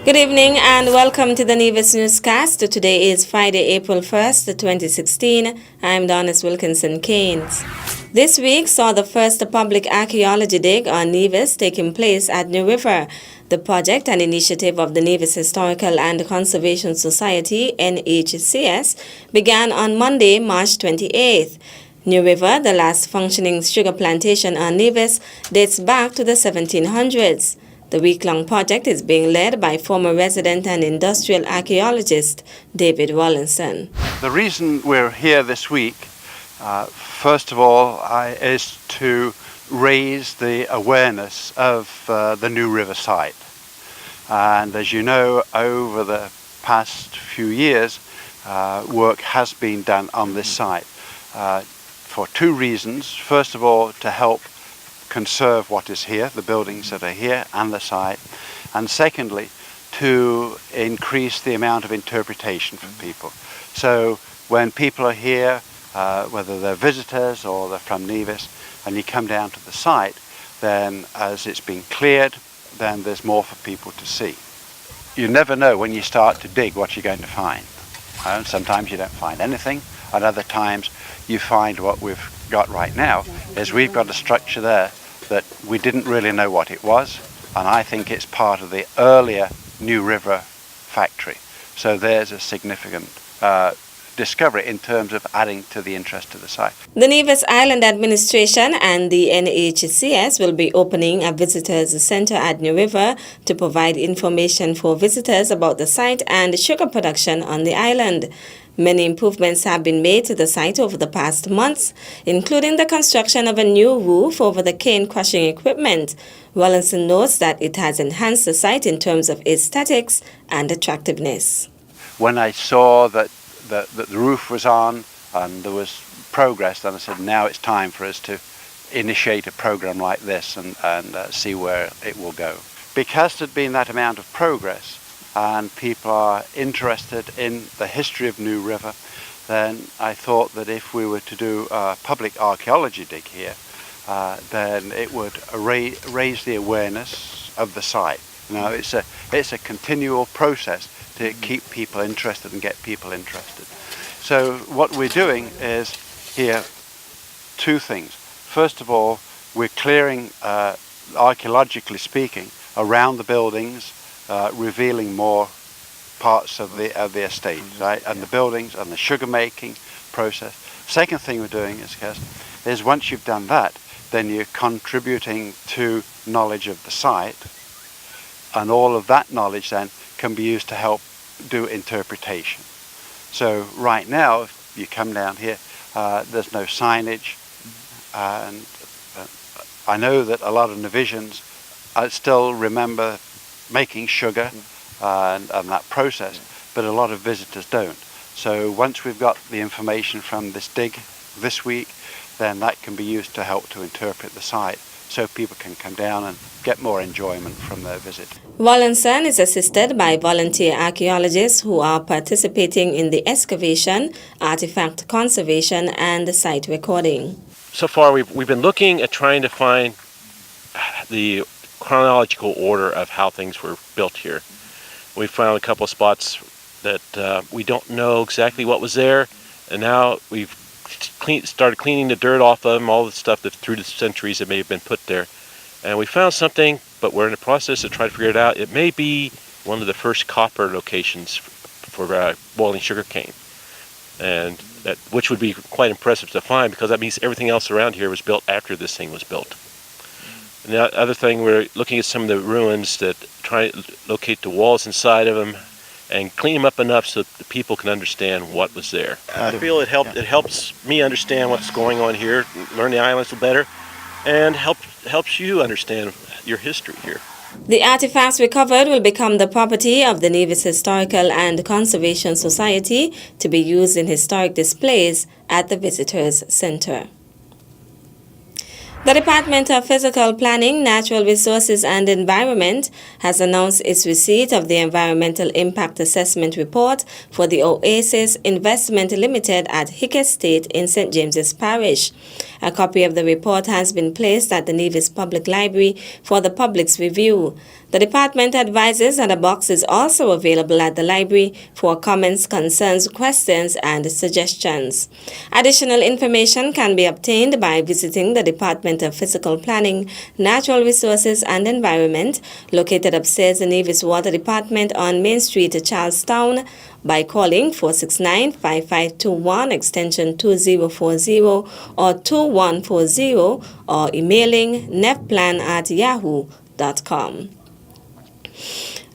Good evening and welcome to the Nevis Newscast. Today is Friday, April 1st, 2016. I'm Donis Wilkinson Keynes. This week saw the first public archaeology dig on Nevis taking place at New River. The project, an initiative of the Nevis Historical and Conservation Society, NHCS, began on Monday, March 28th. New River, the last functioning sugar plantation on Nevis, dates back to the 1700s. The week-long project is being led by former resident and industrial archaeologist David Wallinson. The reason we're here this week, first of all, is to raise the awareness of the New River site. And as you know, over the past few years, work has been done on this site for two reasons. First of all, to help conserve what is here, the buildings that are here and the site, and secondly to increase the amount of interpretation for people. So when people are here, whether they're visitors or they're from Nevis, and you come down to the site, then as it's been cleared, then there's more for people to see. You never know when you start to dig what you're going to find. Sometimes you don't find anything, and other times you find what we've got right now is we've got a structure there that we didn't really know what it was, and I think it's part of the earlier New River factory. So there's a significant discovery in terms of adding to the interest of the site. The Nevis Island Administration and the NHCS will be opening a visitors center at New River to provide information for visitors about the site and sugar production on the island. Many improvements have been made to the site over the past months, including the construction of a new roof over the cane crushing equipment. Wallinson notes that it has enhanced the site in terms of aesthetics and attractiveness. When I saw that the roof was on and there was progress, then I said, now it's time for us to initiate a program like this and see where it will go. Because there'd been that amount of progress, and people are interested in the history of New River, then I thought that if we were to do a public archaeology dig here, then it would raise the awareness of the site. You know, it's a continual process to keep people interested and get people interested. So what we're doing is here two things. First of all, we're clearing, archaeologically speaking, around the buildings, revealing more parts of the estate, right, and the buildings and the sugar making process. Second thing we're doing is once you've done that, then you're contributing to knowledge of the site, and all of that knowledge then can be used to help do interpretation. So right now, if you come down here, there's no signage, and I know that a lot of Nevisians still remember making sugar and that process, but a lot of visitors don't. So once we've got the information from this dig this week, then that can be used to help to interpret the site so people can come down and get more enjoyment from their visit. Wallinson is assisted by volunteer archaeologists who are participating in the excavation, artifact conservation and site recording. So far we've been looking at trying to find the chronological order of how things were built here. We found a couple of spots that we don't know exactly what was there, and now we've started cleaning the dirt off of them, all the stuff that through the centuries that may have been put there. And we found something, but we're in the process of trying to figure it out. It may be one of the first copper locations for boiling sugarcane, and which would be quite impressive to find, because that means everything else around here was built after this thing was built. And the other thing, we're looking at some of the ruins that try to locate the walls inside of them and clean them up enough so that the people can understand what was there. I feel it helps me understand what's going on here, learn the islands a little better, and helps you understand your history here. The artifacts recovered will become the property of the Nevis Historical and Conservation Society to be used in historic displays at the Visitors Center. The Department of Physical Planning, Natural Resources and Environment has announced its receipt of the Environmental Impact Assessment Report for the Oasis Investment Limited at Hick Estate in St. James's Parish. A copy of the report has been placed at the Nevis Public Library for the public's review. The department advises that a box is also available at the library for comments, concerns, questions, and suggestions. Additional information can be obtained by visiting the Department of Physical Planning, Natural Resources and Environment, located upstairs in Nevis Water Department on Main Street, Charlestown, by calling 469-5521 extension 2040 or 2140 or emailing nevplan@yahoo.com.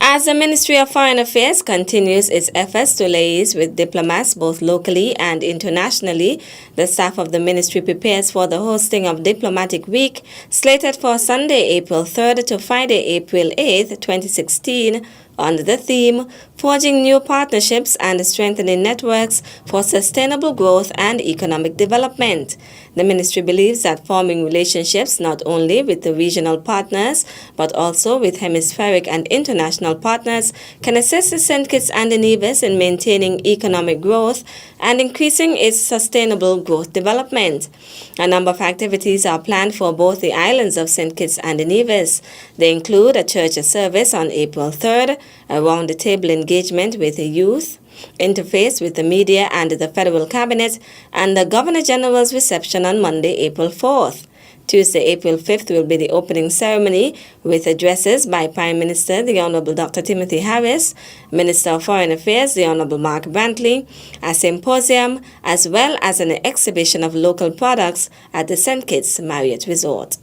As the Ministry of Foreign Affairs continues its efforts to liaise with diplomats both locally and internationally, the staff of the ministry prepares for the hosting of Diplomatic Week, slated for Sunday, April 3rd to Friday, April 8th, 2016, under the theme, Forging New Partnerships and Strengthening Networks for Sustainable Growth and Economic Development. The ministry believes that forming relationships not only with the regional partners, but also with hemispheric and international partners can assist St. Kitts and Nevis in maintaining economic growth and increasing its sustainable growth development. A number of activities are planned for both the islands of St. Kitts and Nevis. They include a church service on April 3rd, a round-the-table engagement with the youth, interface with the media and the federal cabinet, and the Governor General's reception on Monday, April 4th. Tuesday, April 5th will be the opening ceremony with addresses by Prime Minister the Honorable Dr. Timothy Harris, Minister of Foreign Affairs the Honorable Mark Brantley, a symposium, as well as an exhibition of local products at the St. Kitts Marriott Resort.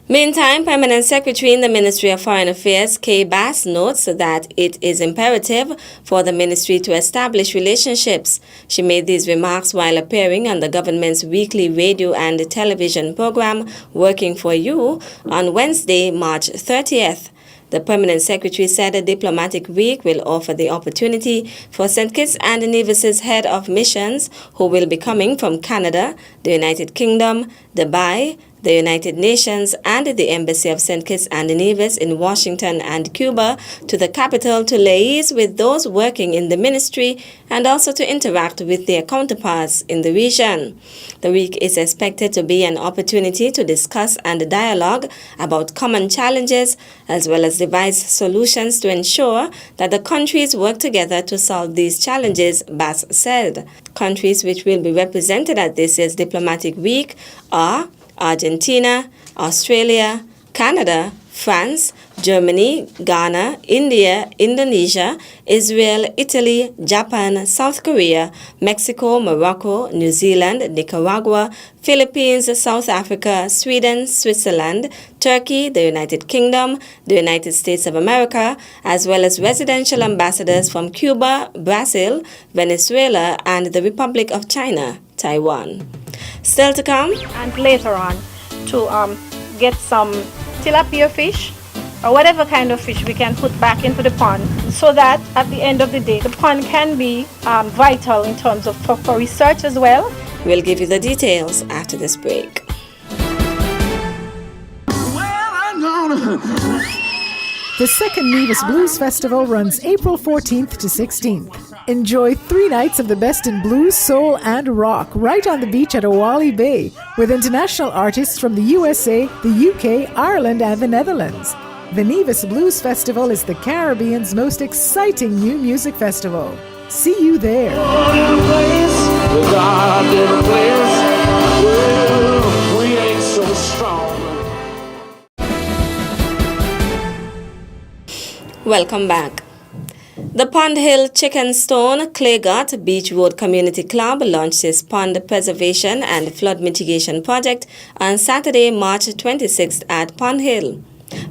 Meantime, Permanent Secretary in the Ministry of Foreign Affairs, Kay Bass, notes that it is imperative for the ministry to establish relationships. She made these remarks while appearing on the government's weekly radio and television program, Working for You, on Wednesday, March 30th. The Permanent Secretary said a Diplomatic Week will offer the opportunity for St. Kitts and Nevis's head of missions, who will be coming from Canada, the United Kingdom, Dubai, the United Nations, and the Embassy of St. Kitts and Nevis in Washington and Cuba, to the capital to liaise with those working in the ministry and also to interact with their counterparts in the region. The week is expected to be an opportunity to discuss and dialogue about common challenges, as well as devise solutions to ensure that the countries work together to solve these challenges, Bass said. Countries which will be represented at this year's Diplomatic Week are Argentina, Australia, Canada, France, Germany, Ghana, India, Indonesia, Israel, Italy, Japan, South Korea, Mexico, Morocco, New Zealand, Nicaragua, Philippines, South Africa, Sweden, Switzerland, Turkey, the United Kingdom, the United States of America, as well as residential ambassadors from Cuba, Brazil, Venezuela, and the Republic of China, Taiwan. Still to come, and later on to get some tilapia fish or whatever kind of fish we can put back into the pond, so that at the end of the day the pond can be vital in terms of for research as well. We'll give you the details after this break. The second Nevis Blues Festival runs April 14th to 16th. Enjoy 3 nights of the best in blues, soul, and rock right on the beach at Owali Bay with international artists from the USA, the UK, Ireland, and the Netherlands. The Nevis Blues Festival is the Caribbean's most exciting new music festival. See you there. Welcome back. The Pond Hill Chickenstone Claygut Beach Road Community Club launched its pond preservation and flood mitigation project on Saturday, March 26th at Pond Hill.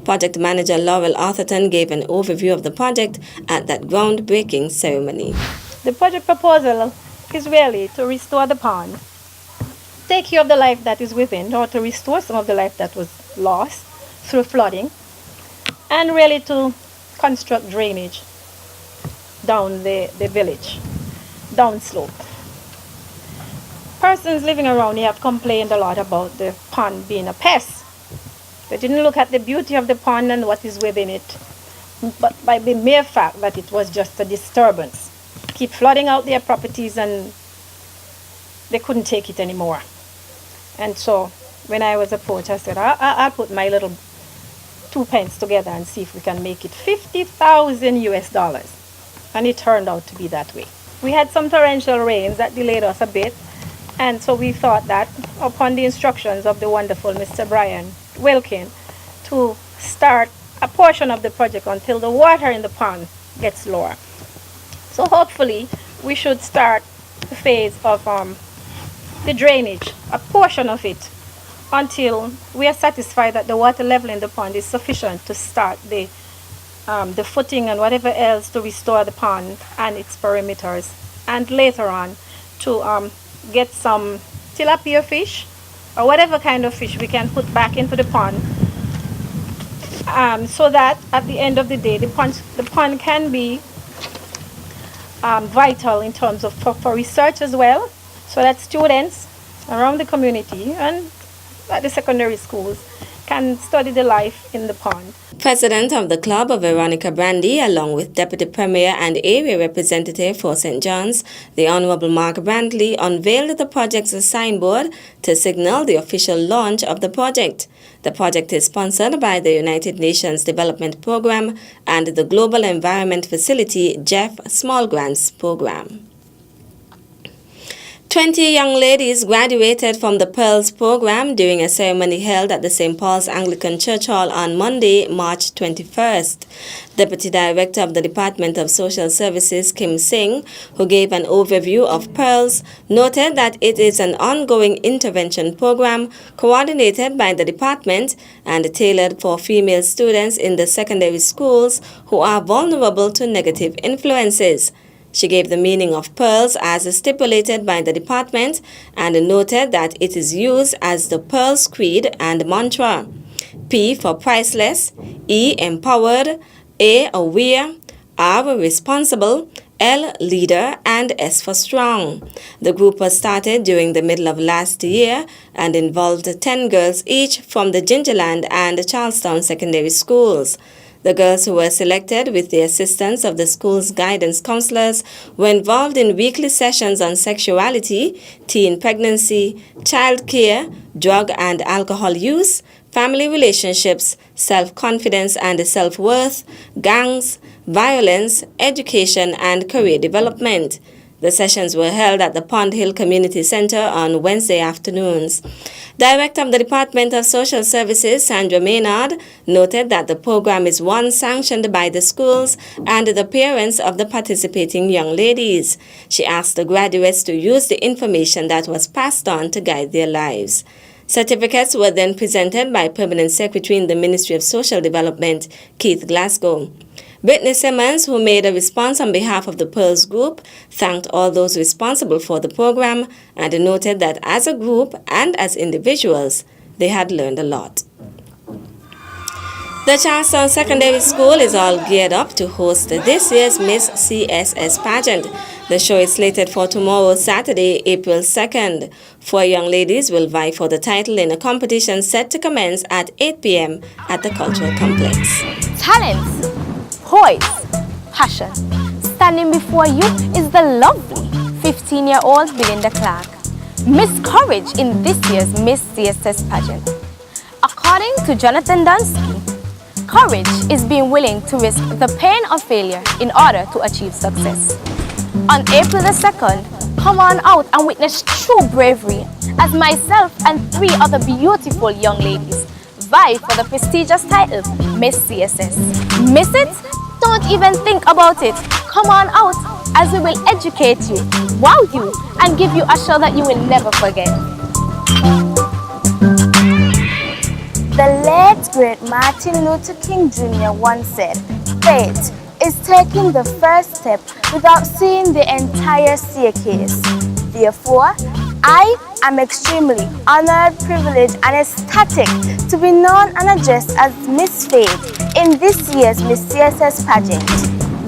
Project manager Laurel Arthurton gave an overview of the project at that groundbreaking ceremony. The project proposal is really to restore the pond, take care of the life that is within, or to restore some of the life that was lost through flooding, and really to construct drainage down the village, downslope. Persons living around here have complained a lot about the pond being a pest. They didn't look at the beauty of the pond and what is within it, but by the mere fact that it was just a disturbance. Keep flooding out their properties and they couldn't take it anymore. And so when I was approached, I said, I'll put my little 2 pence together and see if we can make it 50,000 US dollars. And it turned out to be that way. We had some torrential rains that delayed us a bit, and so we thought that upon the instructions of the wonderful Mr. Brian Wilkin to start a portion of the project until the water in the pond gets lower. So hopefully we should start the phase of the drainage, a portion of it, until we are satisfied that the water level in the pond is sufficient to start the footing and whatever else to restore the pond and its perimeters, and later on to get some tilapia fish or whatever kind of fish we can put back into the pond, so that at the end of the day the pond can be vital in terms of for research as well, so that students around the community and at the secondary schools can study the life in the pond. President of the club, Veronica Brandy, along with Deputy Premier and Area Representative for St. John's, the Honorable Mark Brantley, unveiled the project's signboard to signal the official launch of the project. The project is sponsored by the United Nations Development Program and the Global Environment Facility GEF Small Grants Program. 20 young ladies graduated from the Pearls program during a ceremony held at the St. Paul's Anglican Church Hall on Monday, March 21st. Deputy Director of the Department of Social Services, Kim Singh, who gave an overview of Pearls, noted that it is an ongoing intervention program coordinated by the department and tailored for female students in the secondary schools who are vulnerable to negative influences. She gave the meaning of Pearls as stipulated by the department and noted that it is used as the Pearls Creed and mantra. P for priceless, E empowered, A aware, R responsible, L leader, and S for strong. The group was started during the middle of last year and involved 10 girls each from the Gingerland and Charlestown secondary schools. The girls who were selected with the assistance of the school's guidance counselors were involved in weekly sessions on sexuality, teen pregnancy, child care, drug and alcohol use, family relationships, self-confidence and self-worth, gangs, violence, education, and career development. The sessions were held at the Pond Hill Community Center on Wednesday afternoons. Director of the Department of Social Services, Sandra Maynard, noted that the program is one sanctioned by the schools and the parents of the participating young ladies. She asked the graduates to use the information that was passed on to guide their lives. Certificates were then presented by Permanent Secretary in the Ministry of Social Development, Keith Glasgow. Brittany Simmons, who made a response on behalf of the Pearls Group, thanked all those responsible for the program and noted that as a group and as individuals, they had learned a lot. The Charlestown Secondary School is all geared up to host this year's Miss CSS pageant. The show is slated for tomorrow, Saturday, April 2nd. 4 young ladies will vie for the title in a competition set to commence at 8 p.m. at the Cultural Complex. Talents, poise, passion. Standing before you is the lovely 15-year-old Belinda Clark, Miss Courage in this year's Miss CSS pageant. According to Jonathan Dunsky, courage is being willing to risk the pain of failure in order to achieve success. On April the 2nd, come on out and witness true bravery as myself and 3 other beautiful young ladies vie for the prestigious title Miss CSS. Miss it? Don't even think about it. Come on out as we will educate you, wow you, and give you a show that you will never forget. The late great Martin Luther King Jr. once said, "Faith is taking the first step without seeing the entire staircase." Therefore, I am extremely honored, privileged, and ecstatic to be known and addressed as Miss Faith in this year's Miss CSS pageant.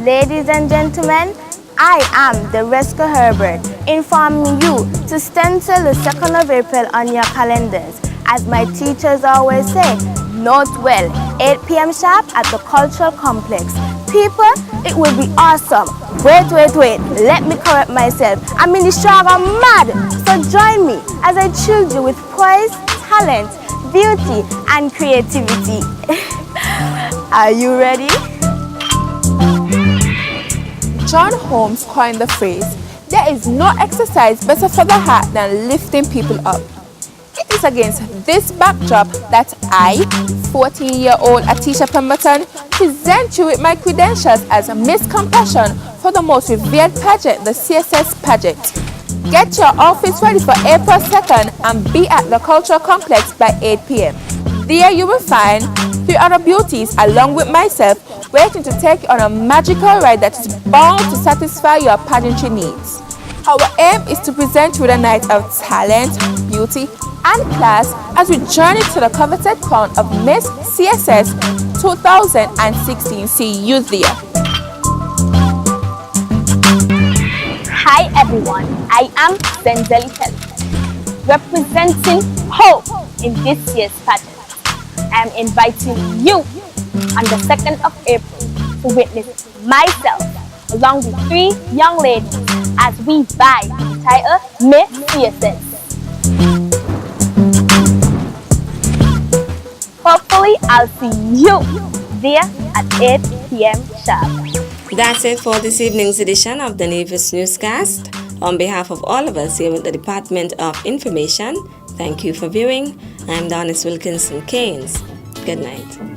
Ladies and gentlemen, I am the Resca Herbert, informing you to stencil the 2nd of April on your calendars. As my teachers always say, note well, 8 p.m. sharp at the Cultural Complex. People, it will be awesome. Wait, let me correct myself. I'm in the struggle mad, so join me as I chill you with poise, talent, beauty, and creativity. Are you ready? John Holmes coined the phrase, "There is no exercise better for the heart than lifting people up." It is against this backdrop that I, 14-year-old Atisha Pemberton, present you with my credentials as Miss Compassion for the most revered pageant, the CSS pageant. Get your outfits ready for April 2nd and be at the Cultural Complex by 8 p.m. There you will find 3 other beauties along with myself waiting to take you on a magical ride that is bound to satisfy your pageantry needs. Our aim is to present you with a night of talent, beauty, and class as we journey to the coveted crown of Miss CSS 2016. See you there. Hi everyone, I am Zenzeli Telly, representing hope in this year's pageant. I am inviting you on the 2nd of April to witness myself along with 3 young ladies as we vie for the title Miss CSS. Hopefully I'll see you there at 8 p.m. sharp. That's it for this evening's edition of the Nevis Newscast. On behalf of all of us here with the Department of Information, thank you for viewing. I'm Donis Wilkinson Keynes. Good night.